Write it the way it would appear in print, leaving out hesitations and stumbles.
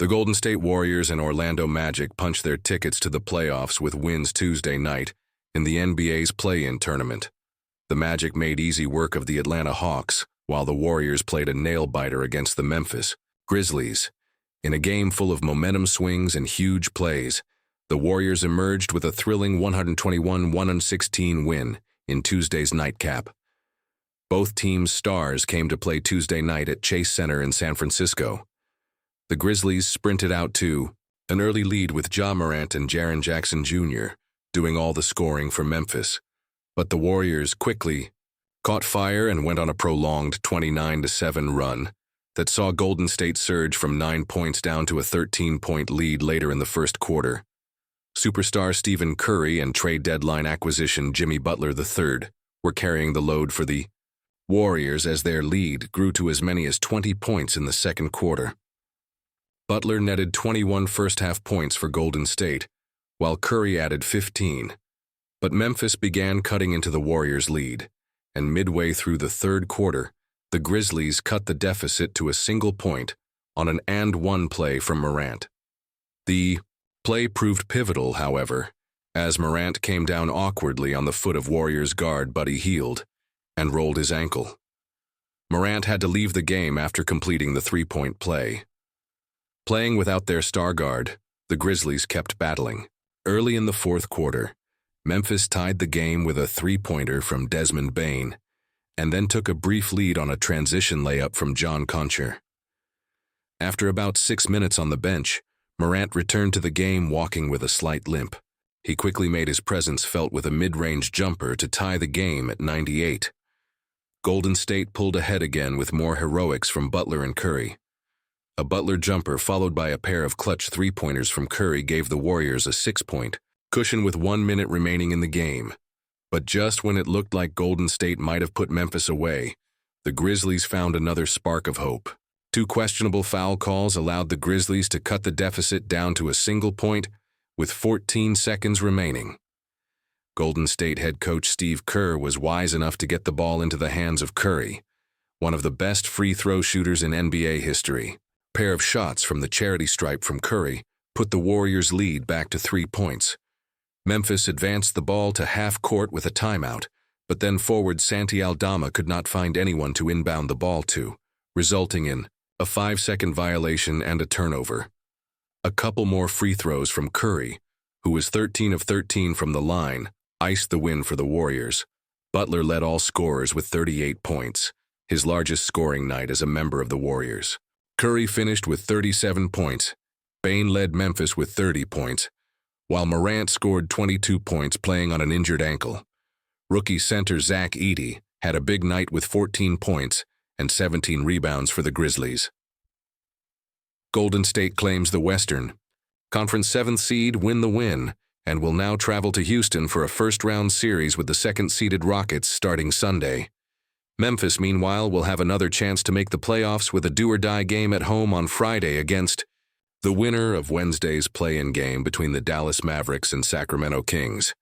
The Golden State Warriors and Orlando Magic punched their tickets to the playoffs with wins Tuesday night in the NBA's play-in tournament. The Magic made easy work of the Atlanta Hawks, while the Warriors played a nail-biter against the Memphis Grizzlies. In a game full of momentum swings and huge plays, the Warriors emerged with a thrilling 121-116 win in Tuesday's nightcap. Both teams' stars came to play Tuesday night at Chase Center in San Francisco. The Grizzlies sprinted out to an early lead with Ja Morant and Jaren Jackson Jr. doing all the scoring for Memphis, but the Warriors quickly caught fire and went on a prolonged 29-7 run that saw Golden State surge from 9 points down to a 13-point lead later in the first quarter. Superstar Stephen Curry and trade deadline acquisition Jimmy Butler III were carrying the load for the Warriors as their lead grew to as many as 20 points in the second quarter. Butler netted 21 first-half points for Golden State, while Curry added 15. But Memphis began cutting into the Warriors' lead, and midway through the third quarter, the Grizzlies cut the deficit to a single point on an and-one play from Morant. The play proved pivotal, however, as Morant came down awkwardly on the foot of Warriors guard Buddy Hield and rolled his ankle. Morant had to leave the game after completing the three-point play. Playing without their star guard, the Grizzlies kept battling. Early in the fourth quarter, Memphis tied the game with a three-pointer from Desmond Bane, and then took a brief lead on a transition layup from John Concher. After about 6 minutes on the bench, Morant returned to the game walking with a slight limp. He quickly made his presence felt with a mid-range jumper to tie the game at 98. Golden State pulled ahead again with more heroics from Butler and Curry. A Butler jumper followed by a pair of clutch three-pointers from Curry gave the Warriors a 6-point cushion with 1 minute remaining in the game. But just when it looked like Golden State might have put Memphis away, the Grizzlies found another spark of hope. 2 questionable foul calls allowed the Grizzlies to cut the deficit down to a single point with 14 seconds remaining. Golden State head coach Steve Kerr was wise enough to get the ball into the hands of Curry, one of the best free throw shooters in NBA history. A pair of shots from the charity stripe from Curry put the Warriors' lead back to 3 points. Memphis advanced the ball to half court with a timeout, but then forward Santi Aldama could not find anyone to inbound the ball to, resulting in a 5-second violation and a turnover. A couple more free throws from Curry, who was 13 of 13 from the line, iced the win for the Warriors. Butler led all scorers with 38 points, his largest scoring night as a member of the Warriors. Curry finished with 37 points. Bane led Memphis with 30 points, while Morant scored 22 points playing on an injured ankle. Rookie center Zach Edey had a big night with 14 points and 17 rebounds for the Grizzlies. Golden State claims the Western Conference 7th seed win the win and will now travel to Houston for a first-round series with the second-seeded Rockets starting Sunday. Memphis, meanwhile, will have another chance to make the playoffs with a do-or-die game at home on Friday against the winner of Wednesday's play-in game between the Dallas Mavericks and Sacramento Kings.